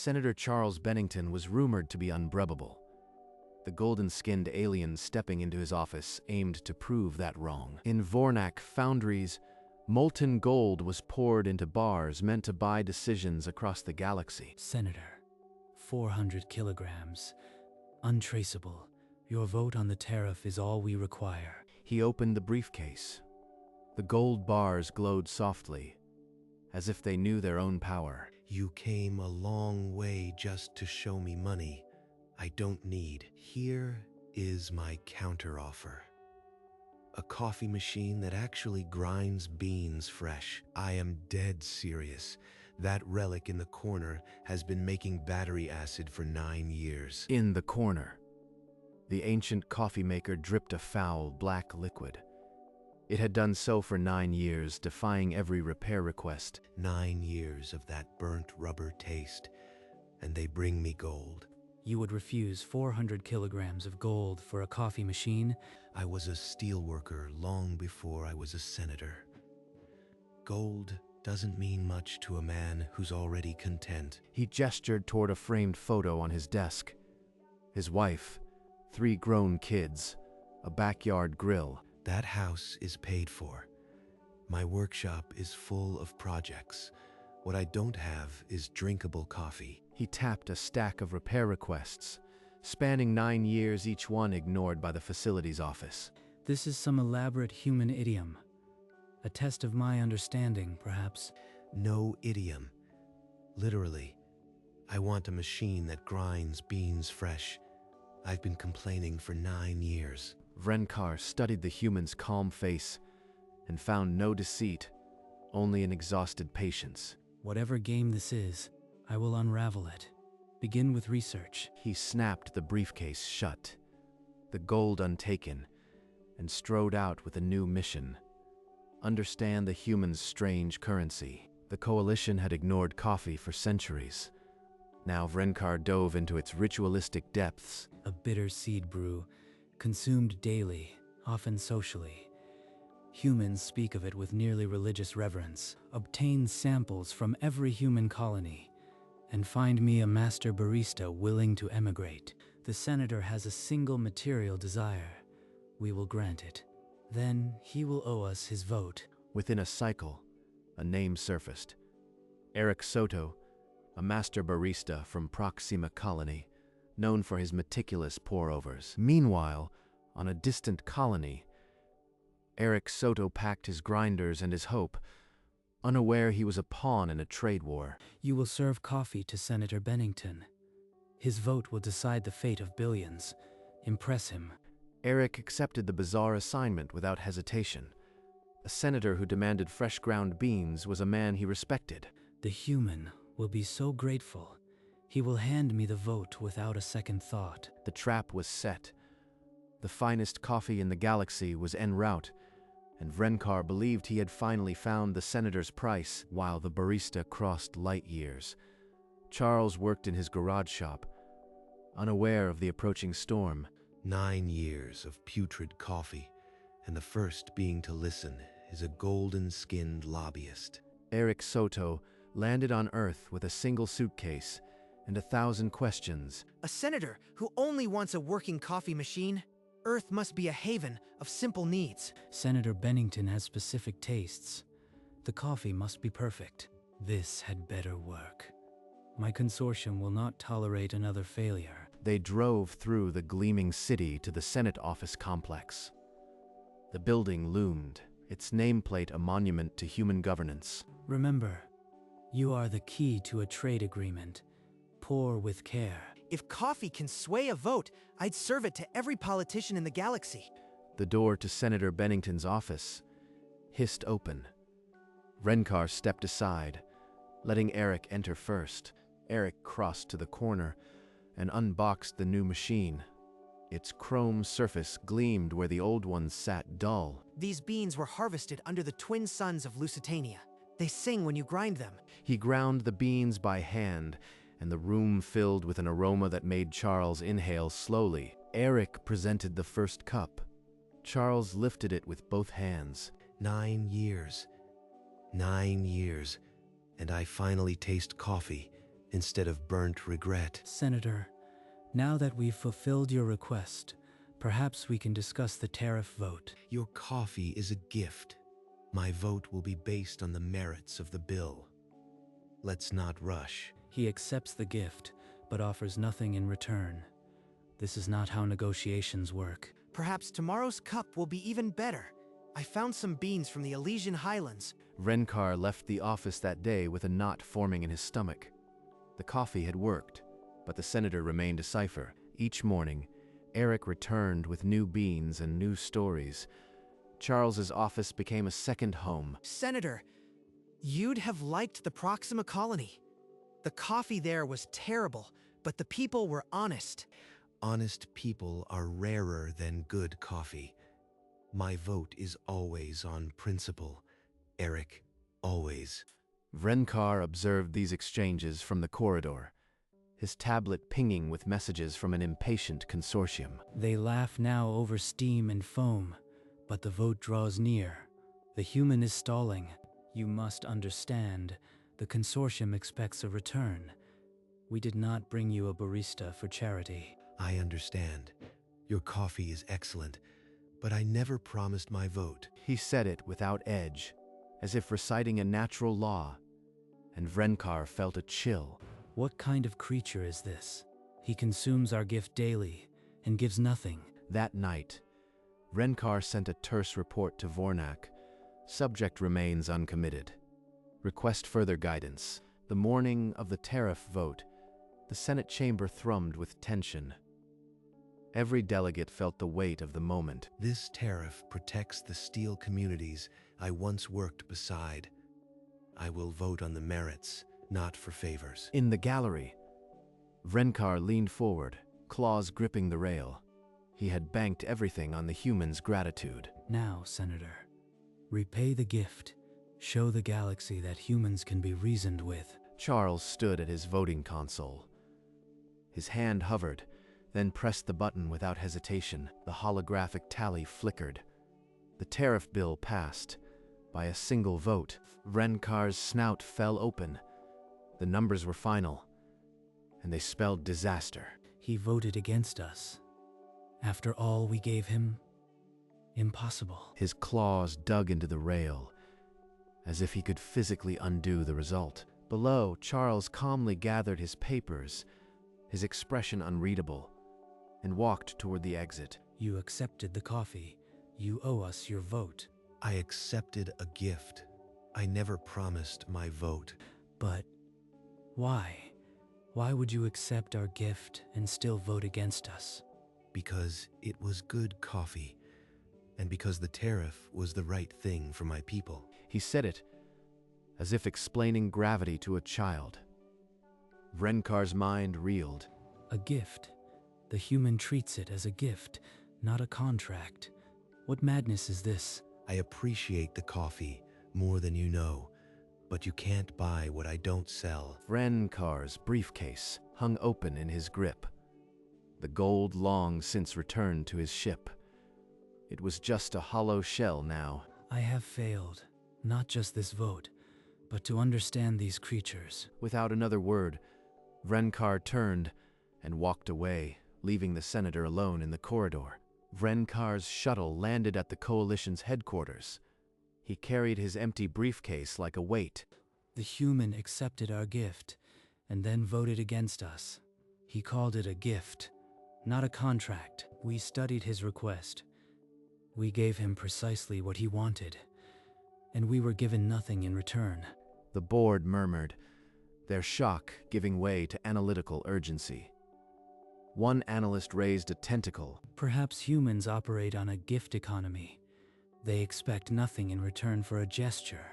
Senator Charles Bennington was rumored to be unbrebbable. The golden-skinned alien stepping into his office aimed to prove that wrong. In Vornak foundries, molten gold was poured into bars meant to buy decisions across the galaxy. Senator, 400 kilograms. Untraceable. Your vote on the tariff is all we require. He opened the briefcase. The gold bars glowed softly, as if they knew their own power. You came a long way just to show me money I don't need. Here is my counteroffer. A coffee machine that actually grinds beans fresh. I am dead serious. That relic in the corner has been making battery acid for 9 years. In the corner, the ancient coffee maker dripped a foul black liquid. It had done so for 9 years, defying every repair request. 9 years of that burnt rubber taste, and they bring me gold. You would refuse 400 kilograms of gold for a coffee machine? I was a steelworker long before I was a senator. Gold doesn't mean much to a man who's already content. He gestured toward a framed photo on his desk. His wife, 3 grown kids, a backyard grill. That house is paid for. My workshop is full of projects. What I don't have is drinkable coffee. He tapped a stack of repair requests, spanning 9 years, each one ignored by the facilities office. This is some elaborate human idiom. A test of my understanding, perhaps. No idiom. Literally, I want a machine that grinds beans fresh. I've been complaining for 9 years. Vrenkar studied the human's calm face and found no deceit, only an exhausted patience. Whatever game this is, I will unravel it. Begin with research. He snapped the briefcase shut, the gold untaken, and strode out with a new mission. Understand the human's strange currency. The coalition had ignored coffee for centuries. Now Vrenkar dove into its ritualistic depths. A bitter seed brew, consumed daily, often socially. Humans speak of it with nearly religious reverence. Obtain samples from every human colony, and find me a master barista willing to emigrate. The senator has a single material desire. We will grant it. Then he will owe us his vote. Within a cycle, a name surfaced. Eric Soto, a master barista from Proxima Colony, known for his meticulous pour-overs. Meanwhile, on a distant colony, Eric Soto packed his grinders and his hope, unaware he was a pawn in a trade war. You will serve coffee to Senator Bennington. His vote will decide the fate of billions. Impress him. Eric accepted the bizarre assignment without hesitation. A senator who demanded fresh ground beans was a man he respected. The human will be so grateful. He will hand me the vote without a second thought. The trap was set. The finest coffee in the galaxy was en route, and Vrenkar believed he had finally found the senator's price while the barista crossed light years. Charles worked in his garage shop, unaware of the approaching storm. 9 years of putrid coffee, and the first being to listen is a golden-skinned lobbyist. Eric Soto landed on Earth with a single suitcase and 1,000 questions. A senator who only wants a working coffee machine? Earth must be a haven of simple needs. Senator Bennington has specific tastes. The coffee must be perfect. This had better work. My consortium will not tolerate another failure. They drove through the gleaming city to the Senate office complex. The building loomed, its nameplate a monument to human governance. Remember, you are the key to a trade agreement. Pour with care. If coffee can sway a vote, I'd serve it to every politician in the galaxy. The door to Senator Bennington's office hissed open. Vrenkar stepped aside, letting Eric enter first. Eric crossed to the corner and unboxed the new machine. Its chrome surface gleamed where the old one sat dull. These beans were harvested under the twin suns of Lusitania. They sing when you grind them. He ground the beans by hand, and the room filled with an aroma that made Charles inhale slowly. Eric presented the first cup. Charles lifted it with both hands. 9 years. 9 years. And I finally taste coffee, instead of burnt regret. Senator, now that we've fulfilled your request, perhaps we can discuss the tariff vote. Your coffee is a gift. My vote will be based on the merits of the bill. Let's not rush. He accepts the gift, but offers nothing in return. This is not how negotiations work. Perhaps tomorrow's cup will be even better. I found some beans from the Elysian Highlands. Renkar left the office that day with a knot forming in his stomach. The coffee had worked, but the senator remained a cipher. Each morning, Eric returned with new beans and new stories. Charles's office became a second home. Senator, you'd have liked the Proxima colony. The coffee there was terrible, but the people were honest. Honest people are rarer than good coffee. My vote is always on principle. Eric, always. Renkar observed these exchanges from the corridor, his tablet pinging with messages from an impatient consortium. They laugh now over steam and foam, but the vote draws near. The human is stalling. You must understand, the consortium expects a return. We did not bring you a barista for charity. I understand. Your coffee is excellent, but I never promised my vote. He said it without edge, as if reciting a natural law, and Vrenkar felt a chill. What kind of creature is this? He consumes our gift daily and gives nothing. That night, Renkar sent a terse report to Vornak. Subject remains uncommitted. Request further guidance. The morning of the tariff vote, the Senate chamber thrummed with tension. Every delegate felt the weight of the moment. This tariff protects the steel communities I once worked beside. I will vote on the merits, not for favors. In the gallery, Vrenkar leaned forward, claws gripping the rail. He had banked everything on the human's gratitude. Now, Senator, repay the gift. Show the galaxy that humans can be reasoned with. Charles stood at his voting console. His hand hovered, then pressed the button without hesitation. The holographic tally flickered. The tariff bill passed by a single vote. Renkar's snout fell open. The numbers were final, and they spelled disaster. He voted against us. After all we gave him, impossible. His claws dug into the rail, as if he could physically undo the result. Below, Charles calmly gathered his papers, his expression unreadable, and walked toward the exit. You accepted the coffee. You owe us your vote. I accepted a gift. I never promised my vote. But why? Why would you accept our gift and still vote against us? Because it was good coffee, and because the tariff was the right thing for my people. He said it as if explaining gravity to a child. Renkar's mind reeled. A gift. The human treats it as a gift, not a contract. What madness is this? I appreciate the coffee more than you know, but you can't buy what I don't sell. Renkar's briefcase hung open in his grip. The gold long since returned to his ship. It was just a hollow shell now. I have failed, not just this vote, but to understand these creatures. Without another word, Vrenkar turned and walked away, leaving the senator alone in the corridor. Vrenkar's shuttle landed at the Coalition's headquarters. He carried his empty briefcase like a weight. The human accepted our gift, and then voted against us. He called it a gift, not a contract. We studied his request. We gave him precisely what he wanted, and we were given nothing in return. The board murmured, their shock giving way to analytical urgency. One analyst raised a tentacle. Perhaps humans operate on a gift economy. They expect nothing in return for a gesture.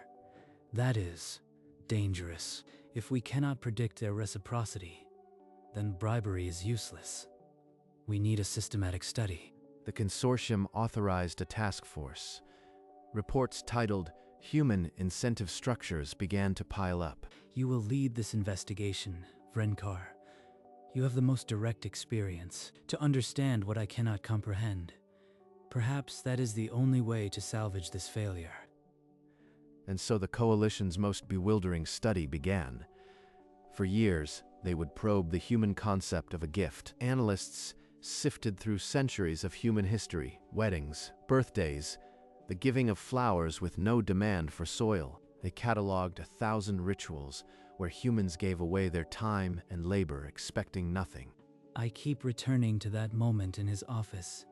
That is dangerous. If we cannot predict their reciprocity, then bribery is useless. We need a systematic study. The consortium authorized a task force. Reports titled Human Incentive Structures began to pile up. You will lead this investigation, Vrenkar. You have the most direct experience to understand what I cannot comprehend. Perhaps that is the only way to salvage this failure. And so the Coalition's most bewildering study began. For years, They would probe the human concept of a gift. Analysts sifted through centuries of human history, weddings, birthdays, the giving of flowers with no demand for soil. They cataloged 1,000 rituals where humans gave away their time and labor expecting nothing. I keep returning to that moment in his office.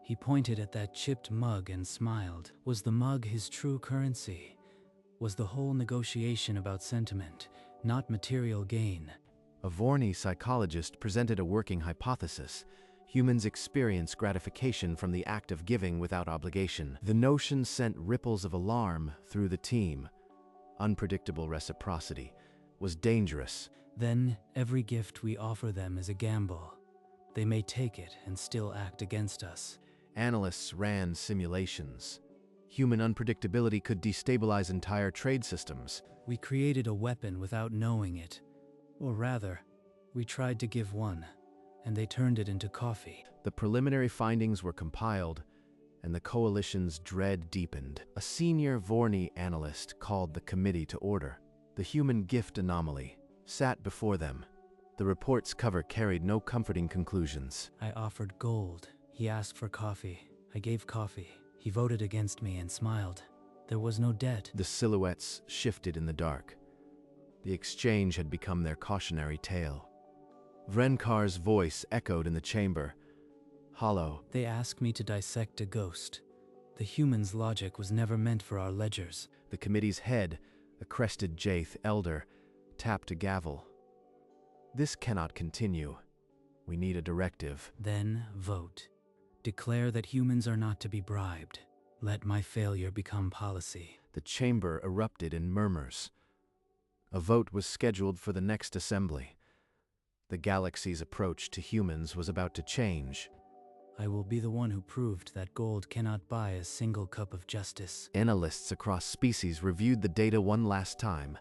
He pointed at that chipped mug and smiled. Was the mug his true currency? Was the whole negotiation about sentiment, not material gain? A Vorny psychologist presented a working hypothesis. Humans experience gratification from the act of giving without obligation. The notion sent ripples of alarm through the team. Unpredictable reciprocity was dangerous. Then every gift we offer them is a gamble. They may take it and still act against us. Analysts ran simulations. Human unpredictability could destabilize entire trade systems. We created a weapon without knowing it. Or rather, we tried to give one, and they turned it into coffee. The preliminary findings were compiled, and the coalition's dread deepened. A senior Vorny analyst called the committee to order. The human gift anomaly sat before them. The report's cover carried no comforting conclusions. I offered gold. He asked for coffee. I gave coffee. He voted against me and smiled. There was no debt. The silhouettes shifted in the dark. The exchange had become their cautionary tale. Vrenkar's voice echoed in the chamber, hollow. They asked me to dissect a ghost. The human's logic was never meant for our ledgers. The committee's head, a crested Jaith elder, tapped a gavel. This cannot continue. We need a directive. Then vote. Declare that humans are not to be bribed. Let my failure become policy. The chamber erupted in murmurs. A vote was scheduled for the next assembly. The galaxy's approach to humans was about to change. I will be the one who proved that gold cannot buy a single cup of justice. Analysts across species reviewed the data one last time.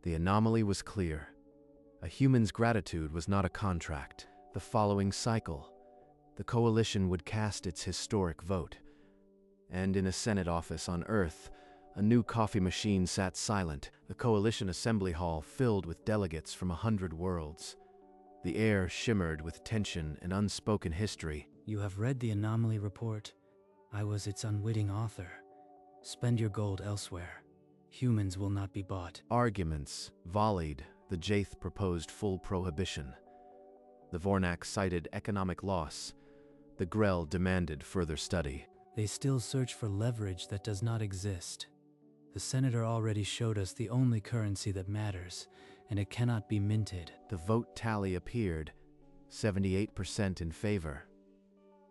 The anomaly was clear. A human's gratitude was not a contract. The following cycle, the coalition would cast its historic vote. And in a Senate office on Earth, a new coffee machine sat silent, the coalition assembly hall filled with delegates from 100 worlds. The air shimmered with tension and unspoken history. You have read the anomaly report. I was its unwitting author. Spend your gold elsewhere. Humans will not be bought. Arguments volleyed. The Jaith proposed full prohibition. The Vornak cited economic loss. The Grell demanded further study. They still search for leverage that does not exist. The senator already showed us the only currency that matters, and it cannot be minted. The vote tally appeared, 78% in favor.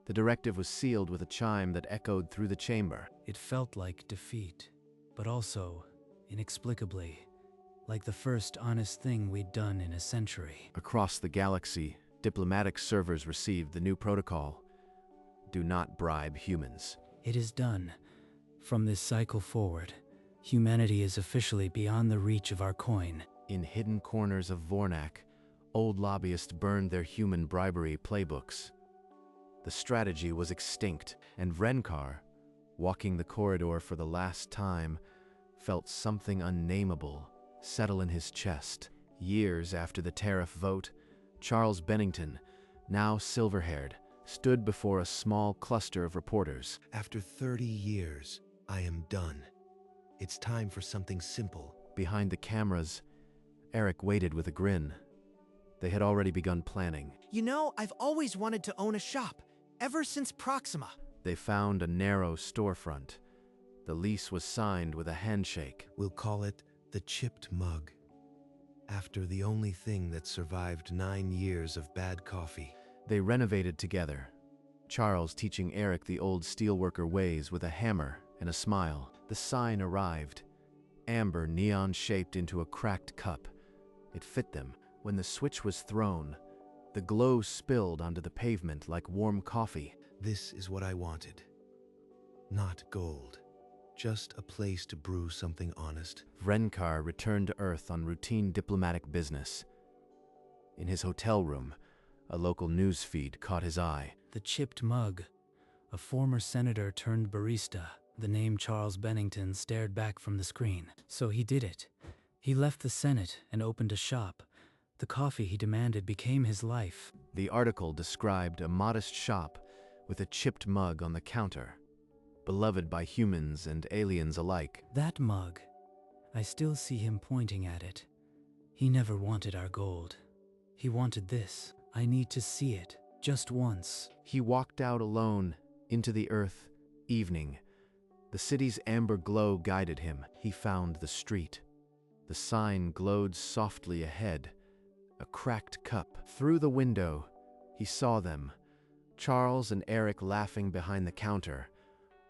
The directive was sealed with a chime that echoed through the chamber. It felt like defeat, but also, inexplicably, like the first honest thing we'd done in a century. Across the galaxy, diplomatic servers received the new protocol. Do not bribe humans. It is done. From this cycle forward, humanity is officially beyond the reach of our coin. In hidden corners of Vornak, old lobbyists burned their human bribery playbooks. The strategy was extinct, and Vrenkar, walking the corridor for the last time, felt something unnameable settle in his chest. Years after the tariff vote, Charles Bennington, now silver-haired, stood before a small cluster of reporters. After 30 years, I am done. It's time for something simple. Behind the cameras, Eric waited with a grin. They had already begun planning. You know, I've always wanted to own a shop, ever since Proxima. They found a narrow storefront. The lease was signed with a handshake. We'll call it the Chipped Mug, after the only thing that survived 9 years of bad coffee. They renovated together, Charles teaching Eric the old steelworker ways with a hammer and a smile. The sign arrived, amber neon-shaped into a cracked cup. It fit them. When the switch was thrown, the glow spilled onto the pavement like warm coffee. This is what I wanted. Not gold. Just a place to brew something honest. Vrenkar returned to Earth on routine diplomatic business. In his hotel room, a local news feed caught his eye. The Chipped Mug. A former senator turned barista. The name Charles Bennington stared back from the screen. So he did it. He left the Senate and opened a shop. The coffee he demanded became his life. The article described a modest shop with a chipped mug on the counter, beloved by humans and aliens alike. That mug, I still see him pointing at it. He never wanted our gold. He wanted this. I need to see it, just once. He walked out alone into the earth, evening. The city's amber glow guided him. He found the street. The sign glowed softly ahead. A cracked cup. Through the window, he saw them. Charles and Eric laughing behind the counter.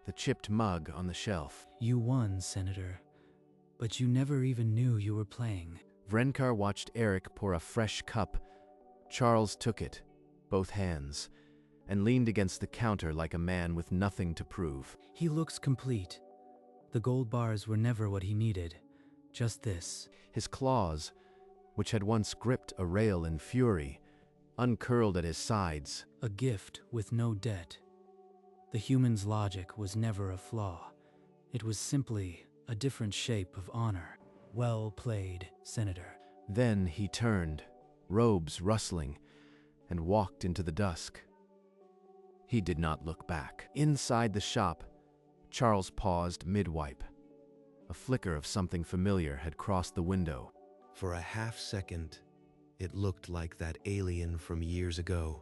The chipped mug on the shelf. You won, Senator. But you never even knew you were playing. Vrenkar watched Eric pour a fresh cup. Charles took it, both hands, and leaned against the counter like a man with nothing to prove. He looks complete. The gold bars were never what he needed. Just this. His claws, which had once gripped a rail in fury, uncurled at his sides. A gift with no debt. The human's logic was never a flaw. It was simply a different shape of honor. Well played, Senator. Then he turned, robes rustling, and walked into the dusk. He did not look back. Inside the shop, Charles paused mid-wipe. A flicker of something familiar had crossed the window. For a half second, it looked like that alien from years ago.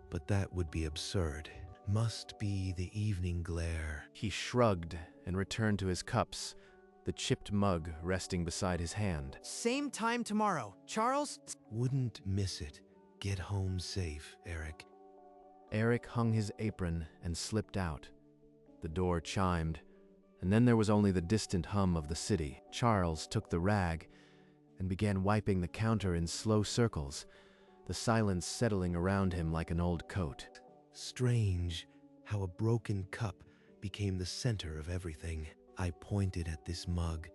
But that would be absurd. Must be the evening glare. He shrugged and returned to his cups, the chipped mug resting beside his hand. Same time tomorrow, Charles? Wouldn't miss it. Get home safe, Eric. Eric hung his apron and slipped out. The door chimed, and then there was only the distant hum of the city. Charles took the rag and began wiping the counter in slow circles, the silence settling around him like an old coat. Strange how a broken cup became the center of everything. I pointed at this mug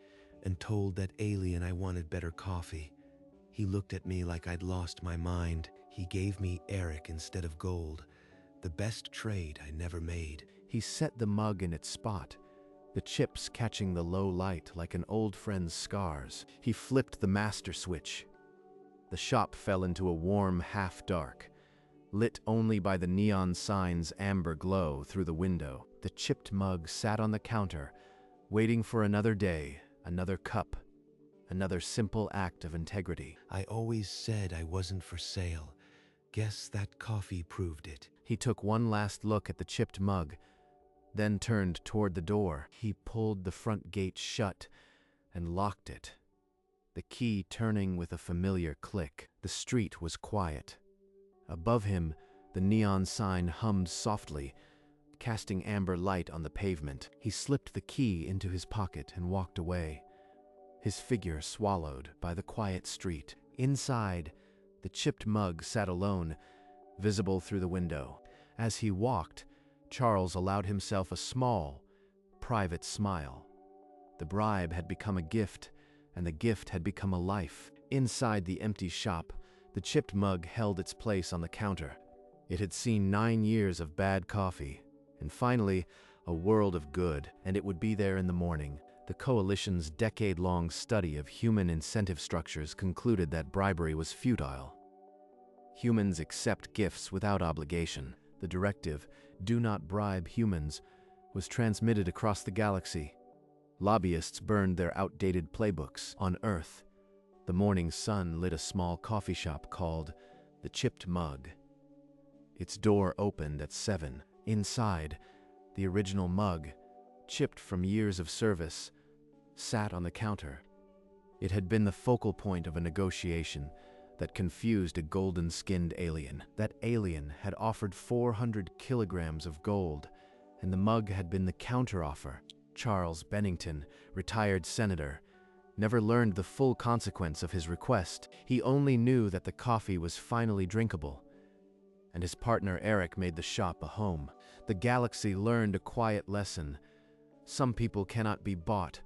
and told that alien I wanted better coffee. He looked at me like I'd lost my mind. He gave me Eric instead of gold, the best trade I never made. He set the mug in its spot, the chips catching the low light like an old friend's scars. He flipped the master switch. The shop fell into a warm half-dark, lit only by the neon sign's amber glow through the window. The chipped mug sat on the counter, waiting for another day, another cup, another simple act of integrity. I always said I wasn't for sale. Guess that coffee proved it. He took one last look at the chipped mug, then turned toward the door. He pulled the front gate shut and locked it, the key turning with a familiar click. The street was quiet. Above him, the neon sign hummed softly, casting amber light on the pavement. He slipped the key into his pocket and walked away, his figure swallowed by the quiet street. Inside, the chipped mug sat alone, visible through the window. As he walked, Charles allowed himself a small, private smile. The bribe had become a gift, and the gift had become a life. Inside the empty shop, the chipped mug held its place on the counter. It had seen 9 years of bad coffee, and finally, a world of good, and it would be there in the morning. The coalition's decade-long study of human incentive structures concluded that bribery was futile. Humans accept gifts without obligation. The directive, "Do not bribe humans," was transmitted across the galaxy. Lobbyists burned their outdated playbooks. On Earth, the morning sun lit a small coffee shop called the Chipped Mug. Its door opened at 7. Inside, the original mug, chipped from years of service, sat on the counter. It had been the focal point of a negotiation that confused a golden-skinned alien. That alien had offered 400 kilograms of gold, and the mug had been the counteroffer. Charles Bennington, retired senator, never learned the full consequence of his request. He only knew that the coffee was finally drinkable, and his partner Eric made the shop a home. The galaxy learned a quiet lesson. Some people cannot be bought,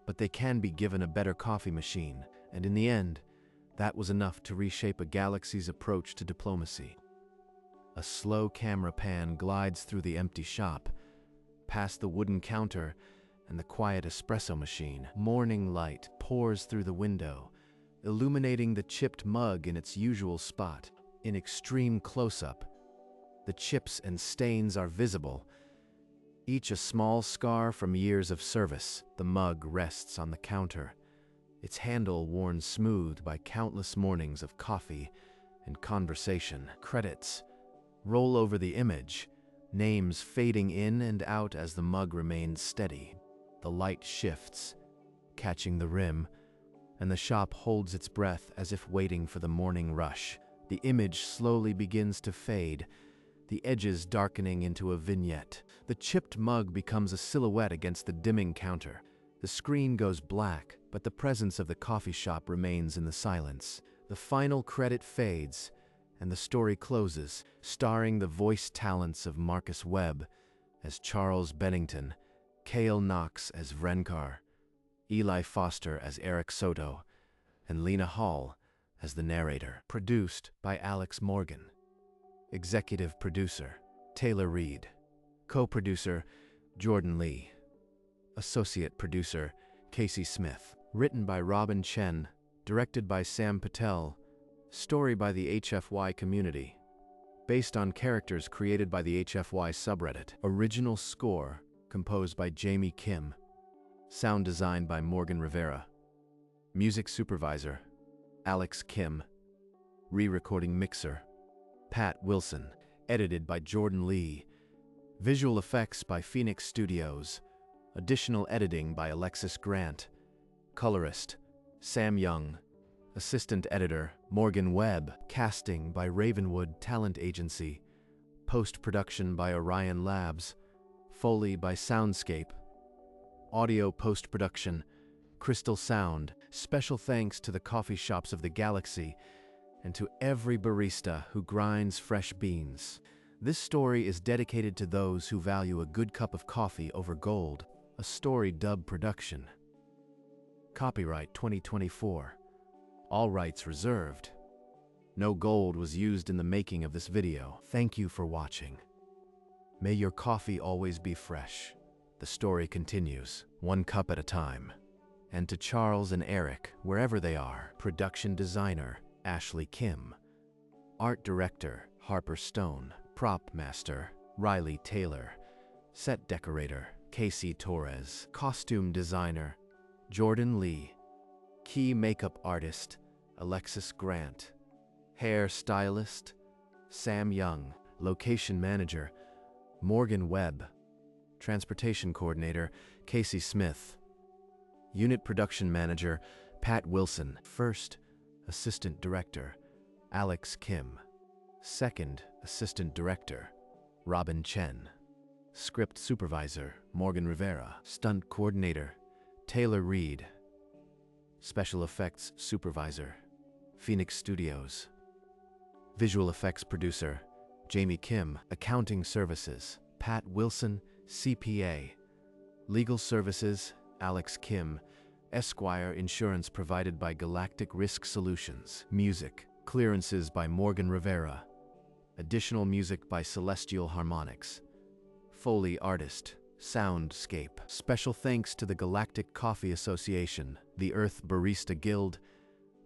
but they can be given a better coffee machine, and in the end, that was enough to reshape a galaxy's approach to diplomacy. A slow camera pan glides through the empty shop, past the wooden counter and the quiet espresso machine. Morning light pours through the window, illuminating the chipped mug in its usual spot. In extreme close-up, the chips and stains are visible, each a small scar from years of service. The mug rests on the counter, its handle worn smooth by countless mornings of coffee and conversation. Credits roll over the image, names fading in and out as the mug remains steady. The light shifts, catching the rim, and the shop holds its breath as if waiting for the morning rush. The image slowly begins to fade, the edges darkening into a vignette. The chipped mug becomes a silhouette against the dimming counter. The screen goes black, but the presence of the coffee shop remains in the silence. The final credit fades, and the story closes, starring the voice talents of Marcus Webb as Charles Bennington, Cale Knox as Vrenkar, Eli Foster as Eric Soto, and Lena Hall as the narrator. Produced by Alex Morgan. Executive producer, Taylor Reed. Co-producer, Jordan Lee. Associate producer, Casey Smith. Written by Robin Chen. Directed by Sam Patel. Story by the HFY community. Based on characters created by the HFY subreddit. Original score composed by Jamie Kim. Sound design by Morgan Rivera. Music supervisor, Alex Kim. Re-recording mixer, Pat Wilson. Edited by Jordan Lee. Visual effects by Phoenix Studios. Additional editing by Alexis Grant. Colorist, Sam Young. Assistant editor, Morgan Webb. Casting by Ravenwood Talent Agency. Post-production by Orion Labs. Foley by Soundscape. Audio post-production, Crystal Sound. Special thanks to the coffee shops of the galaxy and to every barista who grinds fresh beans. This story is dedicated to those who value a good cup of coffee over gold. A Story Dub production. Copyright 2024. All rights reserved. No gold was used in the making of this video. Thank you for watching. May your coffee always be fresh. The story continues, one cup at a time. And to Charles and Eric, wherever they are. Production designer, Ashley Kim. Art director, Harper Stone. Prop master, Riley Taylor. Set decorator, Casey Torres. Costume designer, Jordan Lee. Key makeup artist, Alexis Grant. Hair stylist, Sam Young. Location manager, Morgan Webb. Transportation coordinator, Casey Smith. Unit production manager, Pat Wilson. First assistant director, Alex Kim. Second assistant director, Robin Chen. Script supervisor, Morgan Rivera. Stunt coordinator, Taylor Reed. Special effects supervisor, Phoenix Studios. Visual effects producer, Jamie Kim. Accounting services, Pat Wilson, CPA. Legal services, Alex Kim. Esquire insurance provided by Galactic Risk Solutions. Music, clearances by Morgan Rivera. Additional music by Celestial Harmonics. Foley artist, Soundscape. Special thanks to the Galactic Coffee Association, the Earth Barista Guild,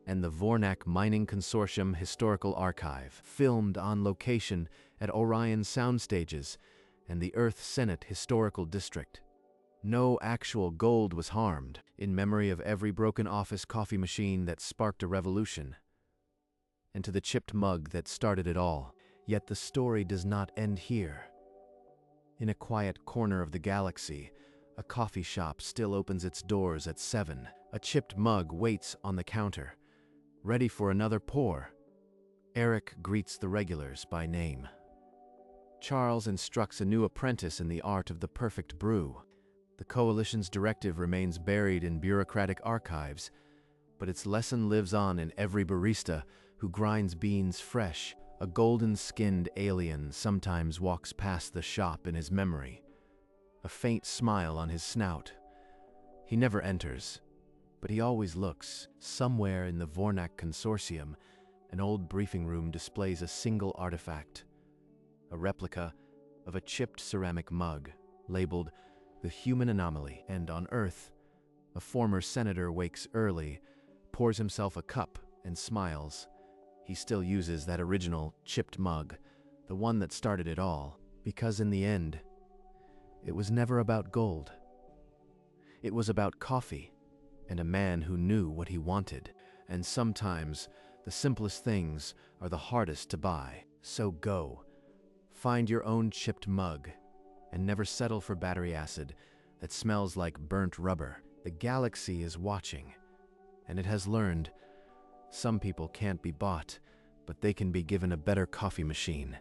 and the Vornak Mining Consortium Historical Archive. Filmed on location at Orion Soundstages and the Earth Senate Historical District. No actual gold was harmed, in memory of every broken office coffee machine that sparked a revolution, and to the chipped mug that started it all. Yet the story does not end here. In a quiet corner of the galaxy, a coffee shop still opens its doors at 7. A chipped mug waits on the counter, ready for another pour. Eric greets the regulars by name. Charles instructs a new apprentice in the art of the perfect brew. The Coalition's directive remains buried in bureaucratic archives, but its lesson lives on in every barista who grinds beans fresh. A golden-skinned alien sometimes walks past the shop in his memory, a faint smile on his snout. He never enters, but he always looks. Somewhere in the Vornak Consortium, an old briefing room displays a single artifact, a replica of a chipped ceramic mug, labeled the Human Anomaly. And on Earth, a former senator wakes early, pours himself a cup and smiles. He still uses that original chipped mug, the one that started it all, because in the end, it was never about gold. It was about coffee and a man who knew what he wanted. And sometimes, the simplest things are the hardest to buy. So go, find your own chipped mug, and never settle for battery acid that smells like burnt rubber. The galaxy is watching, and it has learned some people can't be bought, but they can be given a better coffee machine.